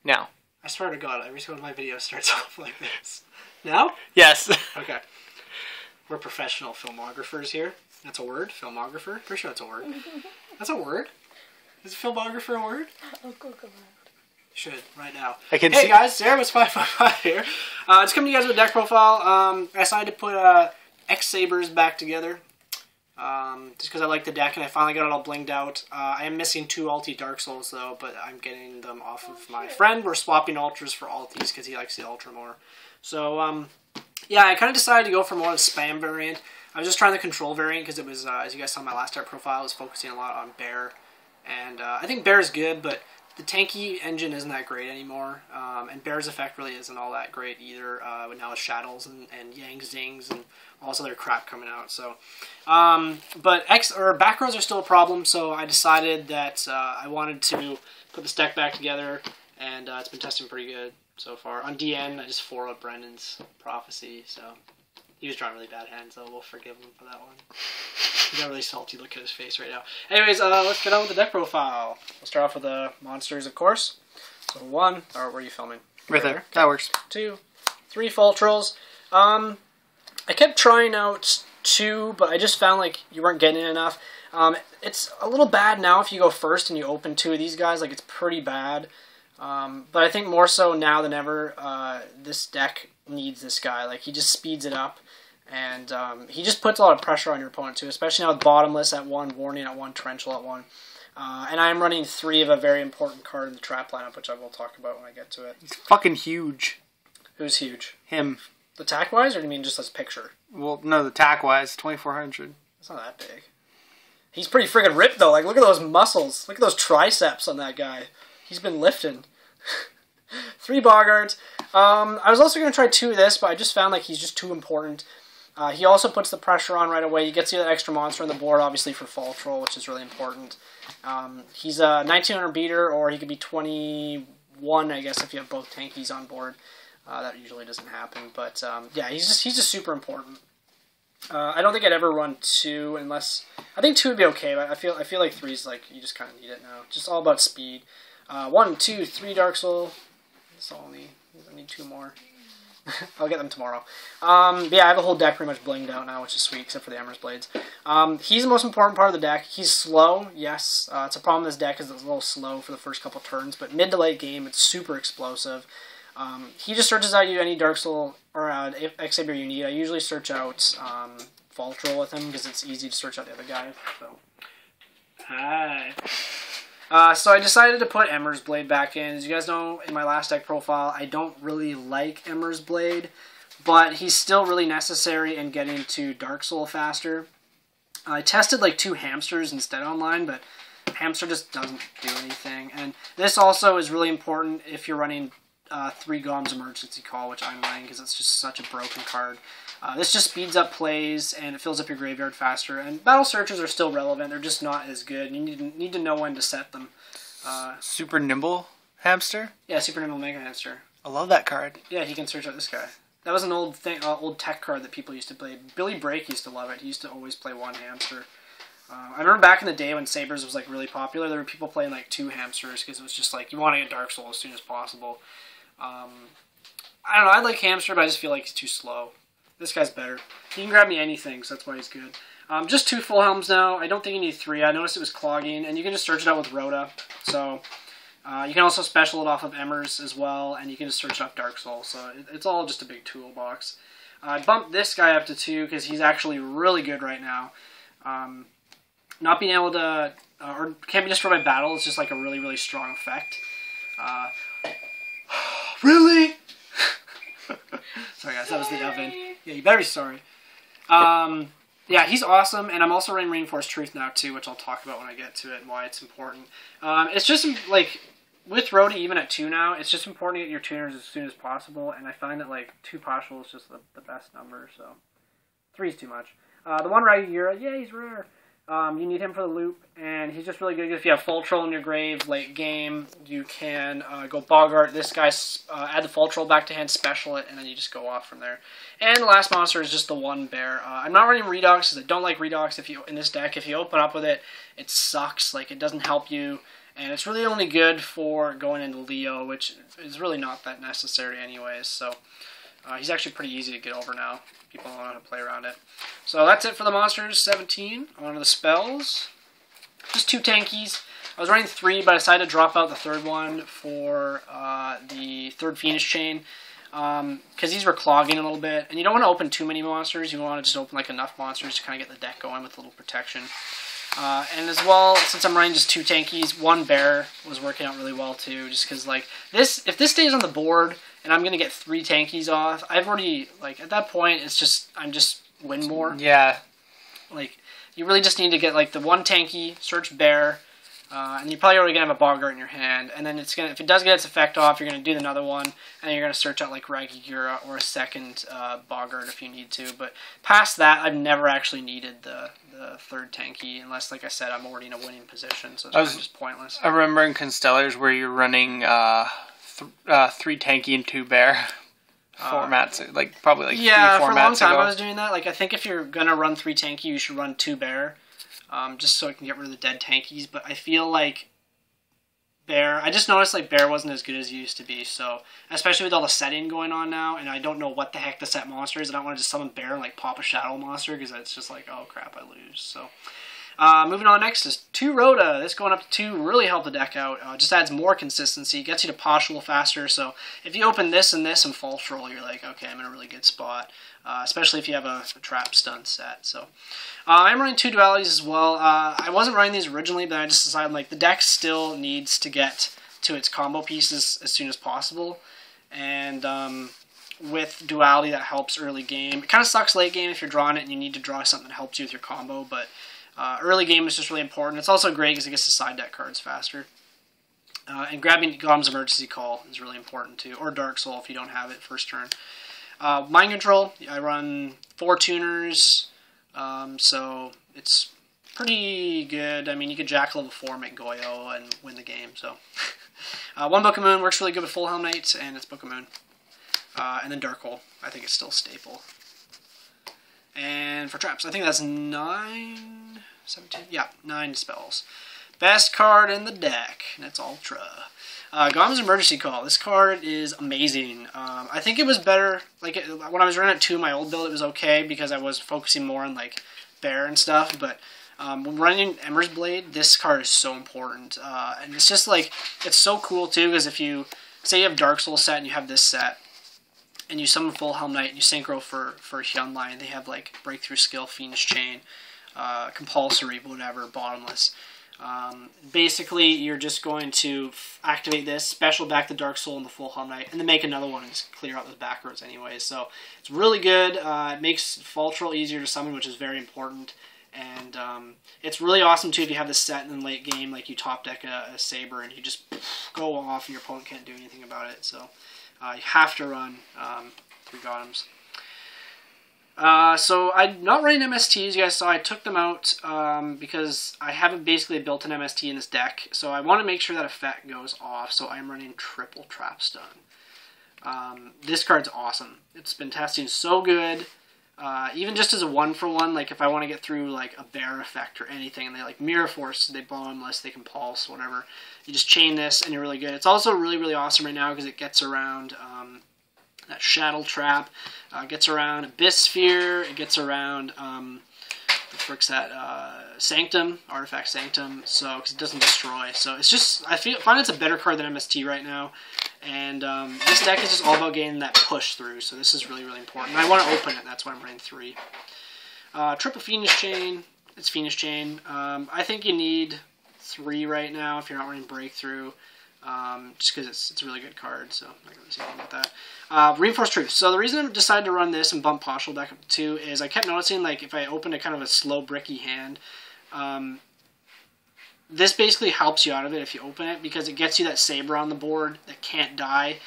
Now. I swear to God, every single one of my videos starts off like this. Now? Yes. Okay. We're professional filmographers here. That's a word? Filmographer? Pretty sure that's a word. That's a word? Is a filmographer a word? I'll Google it. Should, right now. I can hey see guys, Sarah was 555 here. Just coming to you guys with a deck profile. I decided to put X-Sabers back together. Just because I like the deck and I finally got it all blinged out. I am missing 2 Alti Darksouls though, but I'm getting them off of my friend. We're swapping Ultras for Altis because he likes the Ultra more. So, yeah, I kind of decided to go for more of the spam variant. I was just trying the control variant because it was, as you guys saw in my last deck profile, I was focusing a lot on Bear. And I think Bear is good, but the Tenki engine isn't that great anymore. And Bear's effect really isn't all that great either. Now with Shadows and Yang Zings and all this other crap coming out. So, but back rows are still a problem. So I decided that I wanted to put this deck back together, and it's been testing pretty good so far. On DN, I just 4-0'd Brendan's Prophecy. So he was drawing really bad hands, so we'll forgive him for that one. He's got a really salty look at his face right now. Anyways, let's get on with the deck profile. We'll start off with the monsters, of course. So 1, or where are you filming? Right there. That works. 2, 3 Faultrolls. I kept trying out 2, but I just found like you weren't getting enough. It's a little bad now if you go first and you open 2 of these guys. Like, it's pretty bad. But I think more so now than ever, this deck needs this guy. Like, he just speeds it up. And he just puts a lot of pressure on your opponent too, especially now with Bottomless at 1, Warning at 1, Torrential at 1. And I'm running 3 of a very important card in the trap lineup, which I will talk about when I get to it. He's fucking huge. Who's huge? Him. Attack-wise, or do you mean just as picture? Well, no, the attack-wise, 2,400. It's not that big. He's pretty friggin' ripped, though. Like, look at those muscles. Look at those triceps on that guy. He's been lifting. 3 Boggart. I was also going to try 2 of this, but I just found like he's just too important. He also puts the pressure on right away. He gets you that extra monster on the board, obviously, for Faultroll, which is really important. He's a 1900 beater, or he could be 21, I guess, if you have both Tenkies on board. That usually doesn't happen, but yeah, he's just super important. I don't think I'd ever run 2 unless I think 2 would be okay, but I feel like 3 is like you just kind of need it now. Just all about speed. 1, 2, 3 Darksoul. That's all I need. I need 2 more. I'll get them tomorrow. But yeah, I have a whole deck pretty much blinged out now, which is sweet, except for the Emmersblades. He's the most important part of the deck. He's slow, yes. It's a problem with this deck is it's a little slow for the first couple turns, but mid to late game, it's super explosive. He just searches out you any Darksoul or X-Saber you need. I usually search out Faultroll with him because it's easy to search out the other guy. So. Hi. So I decided to put Emmersblade back in. As you guys know, in my last deck profile, I don't really like Emmersblade, but he's still really necessary in getting to Darksoul faster. I tested like 2 hamsters instead online, but hamster just doesn't do anything. And this also is really important if you're running 3 Gottoms Emergency Call, which I'm running because it's just such a broken card. This just speeds up plays and it fills up your graveyard faster. And Battle Searchers are still relevant; they're just not as good. You need to know when to set them. Super Nimble Hamster? Yeah, Super Nimble Mega Hamster. I love that card. Yeah, he can search out this guy. That was an old thing, old tech card that people used to play. Billy Brake used to love it. He used to always play 1 hamster. I remember back in the day when Sabers was like really popular, there were people playing like 2 hamsters because it was just like you want to get Darksoul as soon as possible. I don't know, I like Hamster, but I just feel like he's too slow. This guy's better. He can grab me anything, so that's why he's good. Just 2 Fulhelms now. I don't think you need 3. I noticed it was clogging, and you can just search it out with Rhoda. So you can also special it off of Emmers as well, and you can just search up Darksoul. So it's all just a big toolbox. I bumped this guy up to 2 because he's actually really good right now. Not being able to, or can't be destroyed by battle, is just like a really, really strong effect. Really? Sorry guys, that was the oven. Yeah, you better be sorry. Yeah, he's awesome, and I'm also running Reinforced Truth now too, which I'll talk about when I get to it and why it's important. It's just like with Rhodey, even at 2 now, it's just important to get your tuners as soon as possible, and I find that like 2 Pashuul is just the best number, so 3 is too much. The 1 Ragigura, yeah, he's rare. You need him for the loop, and he's just really good. If you have Faultroll in your grave late game, you can go Boggart. This guy, add the Faultroll back to hand, special it, and then you just go off from there. And the last monster is just the 1 bear. I'm not running Redox because I don't like Redox. In this deck, if you open up with it, it sucks. Like, it doesn't help you. And it's really only good for going into Leo, which is really not that necessary anyways. So he's actually pretty easy to get over now. People don't know how to play around it. So that's it for the monsters, 17. On to the spells. Just 2 tankies. I was running 3, but I decided to drop out the third one for the third Fiendish Chain. Because these were clogging a little bit. And you don't want to open too many monsters. You want to just open like enough monsters to kind of get the deck going with a little protection. And as well, since I'm running just 2 tankies, 1 bear was working out really well too. Just because like this, if this stays on the board and I'm gonna get 3 tankies off, I've already like at that point it's just I'm just win more. Yeah. Like you really just need to get like the 1 tanky, search bear, and you're probably already gonna have a Boggart in your hand. And then it's gonna if it does get its effect off, you're gonna do another one, and you're gonna search out like Ragigura or a second Boggart if you need to. But past that, I've never actually needed the third tanky, unless, like I said, I'm already in a winning position, so it's kind of just pointless. I remember in Constellars where you're running 3 tanky and 2 bear formats, like probably like 3 formats yeah, for a long time ago. I was doing that. Like I think if you're gonna run 3 tanky, you should run 2 bear, just so I can get rid of the dead tankies. But I feel like bear, I just noticed like bear wasn't as good as it used to be. So especially with all the setting going on now, and I don't know what the heck the set monster is. I don't want to just summon bear and like pop a shadow monster because it's just like, oh crap, I lose. So moving on next is 2 Rhoda. This going up to 2 really helped the deck out. Just adds more consistency, gets you to Pashuul faster. So if you open this and Faultroll, you're like, okay, I'm in a really good spot. Especially if you have a trap stun set. So I'm running 2 dualities as well. I wasn't running these originally, but I just decided like the deck still needs to get to its combo pieces as soon as possible. And with duality, that helps early game. It kind of sucks late game if you're drawing it and you need to draw something that helps you with your combo, but early game is just really important. It's also great because it gets to side deck cards faster. And grabbing Gottoms Emergency Call is really important too, or Darksoul if you don't have it first turn. Mind Control, I run 4 tuners, so it's pretty good. I mean, you could Jack level 4, make Goyo, and win the game. So 1 Book of Moon works really good with Fulhelmknight, and it's Book of Moon. And then Darksoul, I think it's still staple. And for traps, I think that's 9, 17, yeah, 9 spells. Best card in the deck, and it's Ultra. Gottoms Emergency Call. This card is amazing. I think it was better, like when I was running at 2 in my old build, it was okay because I was focusing more on like bear and stuff, but when running Emmersblade, this card is so important. And it's just like, it's so cool too, because if you, say you have Darksoul set and you have this set, and you summon Fulhelmknight and you synchro for Hyunline, they have like Breakthrough Skill, Fiendish Chain, Compulsory, whatever, Bottomless. Basically, you're just going to activate this, special back the Darksoul and the Fulhelmknight, and then make another one and just clear out the back rows anyway. So it's really good. It makes Faultroll easier to summon, which is very important. And it's really awesome too if you have this set in the late game, like you top deck a Saber and you just go off and your opponent can't do anything about it. So you have to run 3 Gottoms. So I'm not running MSTs, you guys saw I took them out because I haven't basically built an MST in this deck, so I want to make sure that effect goes off, so I'm running triple trap stun. This card's awesome. It's been testing so good, even just as a 1-for-1, like if I want to get through like a bear effect or anything, and they like Mirror Force, they Bottomless, they can Pulse, whatever. You just chain this and you're really good. It's also really, really awesome right now because it gets around that Shadow Trap, gets around Abyss Sphere, it gets around, what the frick's that, Sanctum, Artifact Sanctum, so, because it doesn't destroy, so it's just, I find it's a better card than MST right now, and this deck is just all about getting that push through, so this is really, really important. And I want to open it, that's why I'm running 3. Triple Fiendish Chain, it's Fiendish Chain, I think you need 3 right now if you're not running Breakthrough. Just because it's a really good card, so I'm not going to say anything about that. Reinforced Truth. So the reason I decided to run this and bump Pashuul back up to 2 is I kept noticing, like, if I opened a kind of a slow, bricky hand, this basically helps you out of it if you open it, because it gets you that Saber on the board that can't die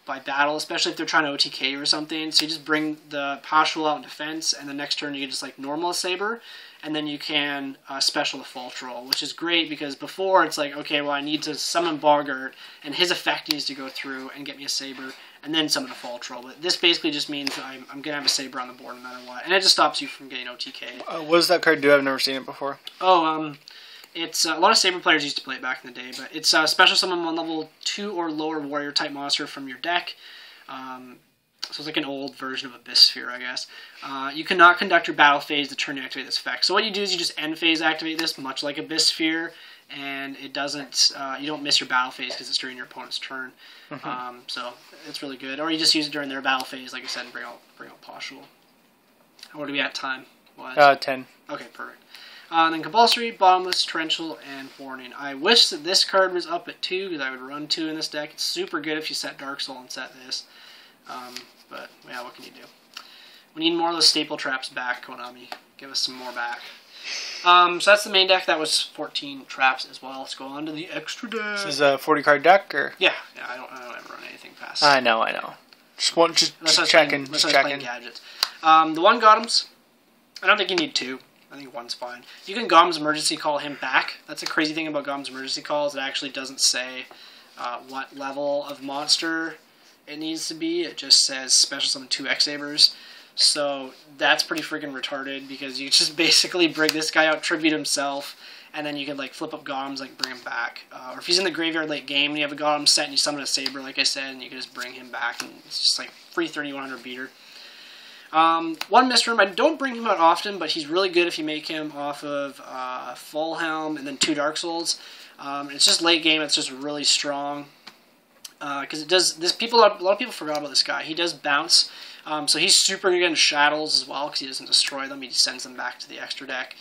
by battle, especially if they're trying to OTK or something. So you just bring the Pashuul out in defense, and the next turn you can just, like, normal Saber, and then you can special the Faultroll, which is great because before it's like, okay, well, I need to summon Boggart, and his effect needs to go through and get me a Saber, and then summon a Faultroll. But this basically just means that I'm going to have a Saber on the board no matter what, and it just stops you from getting OTK. What does that card do? I've never seen it before. Oh, It's a lot of Saber players used to play it back in the day, but it's special summon 1 level 2 or lower warrior type monster from your deck. So it's like an old version of Abyss Sphere, I guess. You cannot conduct your battle phase the turn you activate this effect. So what you do is you just end phase activate this, much like Abyss Sphere, and it doesn't. You don't miss your battle phase because it's during your opponent's turn. So it's really good. Or you just use it during their battle phase, like I said, and bring out Pashuul. What are we at time? 10. Okay, perfect. Then Compulsory, Bottomless, Torrential, and Warning. I wish that this card was up at 2 because I would run 2 in this deck. It's super good if you set Darksoul and set this. But, yeah, what can you do? We need more of those staple traps back, Konami. Give us some more back. So that's the main deck. That was 14 traps as well. Let's go on to the extra deck. This is a 40-card deck, or? Yeah, I don't ever run anything past. I know. Just checking. Gadgets. The one Gottoms, I don't think you need 2. I think 1's fine. You can Gottoms Emergency Call him back. That's a crazy thing about Gottoms Emergency Calls. It actually doesn't say what level of monster it needs to be. It just says special summon 2 X-Sabers. So that's pretty freaking retarded because you just basically bring this guy out, tribute himself, and then you can like flip up Gottoms, like bring him back. Or if he's in the graveyard late game and you have a Gottoms set and you summon a Saber, like I said, and you can just bring him back, and it's just like free 3100 beater. One Mistroom, I don't bring him out often, but he's really good if you make him off of Fulhelm and then 2 Darksouls. It's just late game, it's just really strong. Because it does, a lot of people forgot about this guy. He does bounce, so he's super good against shadows as well, because he doesn't destroy them, he just sends them back to the extra deck.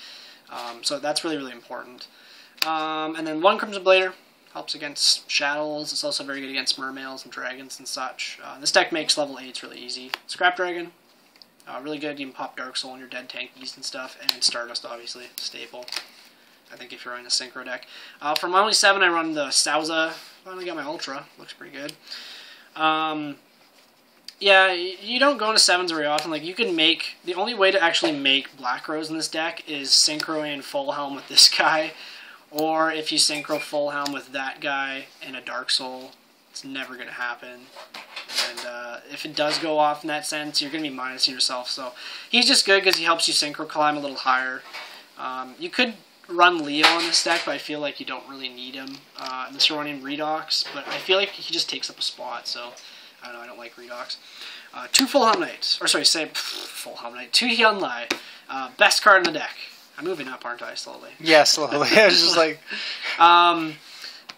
So that's really, really important. And then 1 Crimson Blader, helps against shadows. It's also very good against mermaids and dragons and such. This deck makes level 8s really easy. Scrap Dragon, really good. You can pop Darksoul on your dead Tenkies and stuff, and Stardust, obviously, staple. I think if you're running a Synchro deck. For my only 7, I run the Sauza. Finally got my Ultra. Looks pretty good. Yeah, you don't go into 7s very often. Like, you can make... The only way to actually make Black Rose in this deck is Synchro in Fulhelm with this guy, or if you Synchro Fulhelm with that guy and a Darksoul. It's never going to happen. And if it does go off in that sense, you're going to be minusing yourself. So he's just good because he helps you Synchro climb a little higher. You could run Leo in this deck, but I feel like you don't really need him. Unless you're running Redox, but I feel like he just takes up a spot, so I don't know, I don't like Redox. 2 Fulhelmknight, or sorry, say Fulhelmknight, 2 Hyunlai, best card in the deck. I'm moving up, aren't I, slowly? Yeah, slowly. I was just like...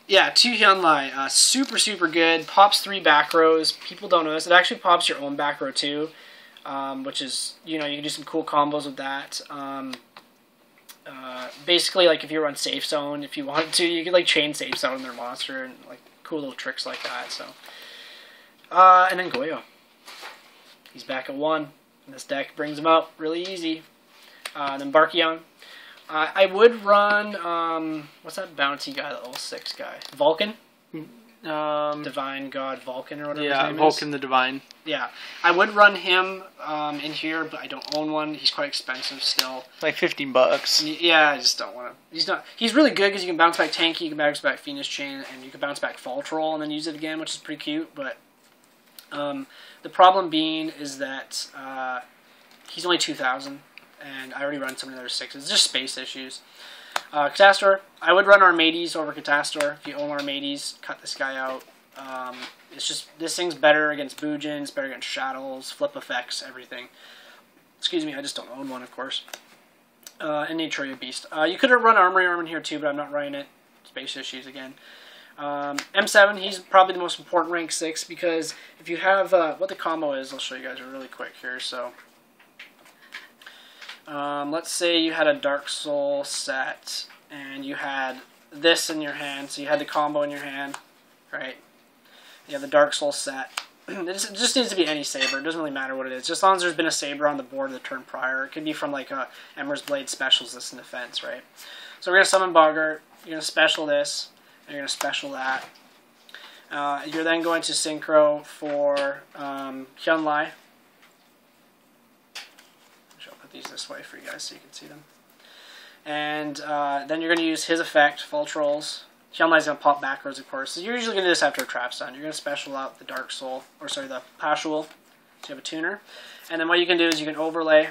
Yeah, 2 Hyunlai, super, super good. Pops 3 back rows. People don't know this. It actually pops your own back row too, which is, you know, you can do some cool combos with that. Basically, like if you run Safe Zone, if you want to, you can like chain Safe Zone their monster and like cool little tricks like that. So, and then Goyo. He's back at 1. And this deck brings him out really easy. Then Barkion. I would run, what's that bouncy guy, the level 6 guy? Vulcan? Divine God Vulcan or whatever his name Vulcan is. the Divine. Yeah. I would run him in here, but I don't own one. He's quite expensive still. Like $15. Yeah, I just don't want to. He's really good because you can bounce back Tenki, you can bounce back Fiendish Chain, and you can bounce back Faultroll and then use it again, which is pretty cute. But the problem being is that he's only 2,000. And I already run some of the other 6s. It's just space issues. Catastor. I would run Armades over Catastor. If you own Armades, cut this guy out. It's just, this thing's better against Boojins, better against Shadows, flip effects, everything. Excuse me, I just don't own one, of course. And Naturia Beast. You could have run Armory Arm in here too, but I'm not running it. Space issues again. M7, he's probably the most important rank 6 because if you have, what the combo is, I'll show you guys really quick here, so... let's say you had a Darksoul set, and you had this in your hand, so you had the combo in your hand, right? You have the Darksoul set. It just needs to be any Saber. It doesn't really matter what it is. Just as long as there's been a Saber on the board the turn prior. It could be from like a Emmersblade specials this in defense, right? So we're going to summon Boggart. You're going to special this, and you're going to special that. You're then going to Synchro for Hyunlai. These this way for you guys so you can see them. And then you're going to use his effect, Faultrolls. Hyunlai's going to pop back rows, of course. So you're usually going to do this after a trap's done. You're going to special out the Darksoul, or sorry, the Pashuul. So you have a tuner. And then what you can do is you can overlay.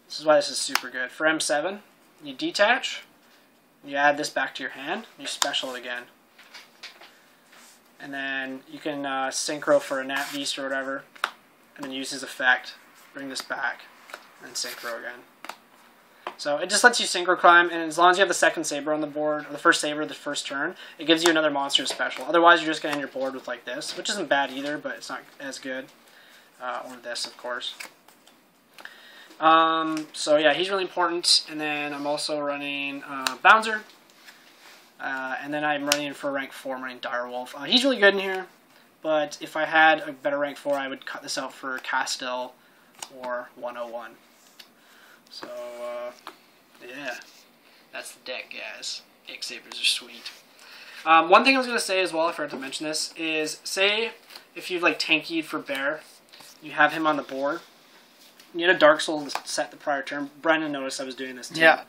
This is why this is super good. For M7, you detach, You add this back to your hand. You special it again. And then you can synchro for a Nat Beast or whatever. And then use his effect. Bring this back. And synchro again. So it just lets you synchro climb, and as long as you have the second saber on the board, or the first saber the first turn, it gives you another monster special. Otherwise, you're just going to end your board with like this, which isn't bad either, but it's not as good. Or this, of course. So yeah, he's really important, and then I'm also running Bouncer, and then I'm running for rank 4, I'm running Direwolf. He's really good in here, but if I had a better rank 4, I would cut this out for Castell or 101. So, yeah, that's the deck, guys. X-Sabers are sweet. One thing I was going to say as well, I forgot to mention this, is say if you've like Tenki'd for Bear, you have him on the board, you had a Darksoul set the prior turn. Brendan noticed I was doing this too. Yeah.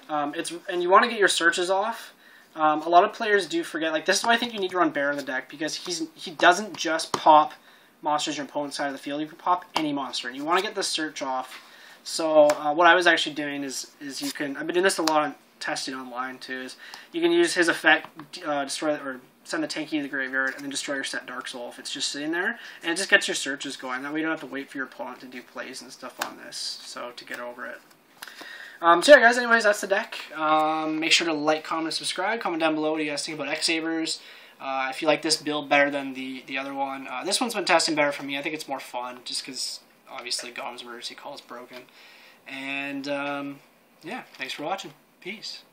And you want to get your searches off. A lot of players do forget, like this is why I think you need to run Bear in the deck, because he doesn't just pop monsters your opponent's side of the field, you can pop any monster, and you want to get the search off. So what I was actually doing is you can, I've been doing this a lot on testing online too, is you can use his effect, destroy or send the Tenki to the graveyard, and then destroy your set Darksoul if it's just sitting there, and it just gets your searches going. That way you don't have to wait for your opponent to do plays and stuff on this, so to get over it. So yeah guys, anyways, that's the deck. Make sure to like, comment, and subscribe. Comment down below what you guys think about X-Sabers. If you like this build better than the other one. This one's been testing better for me. I think it's more fun, just because obviously Gottoms Mercy Call is broken. And yeah, thanks for watching. Peace.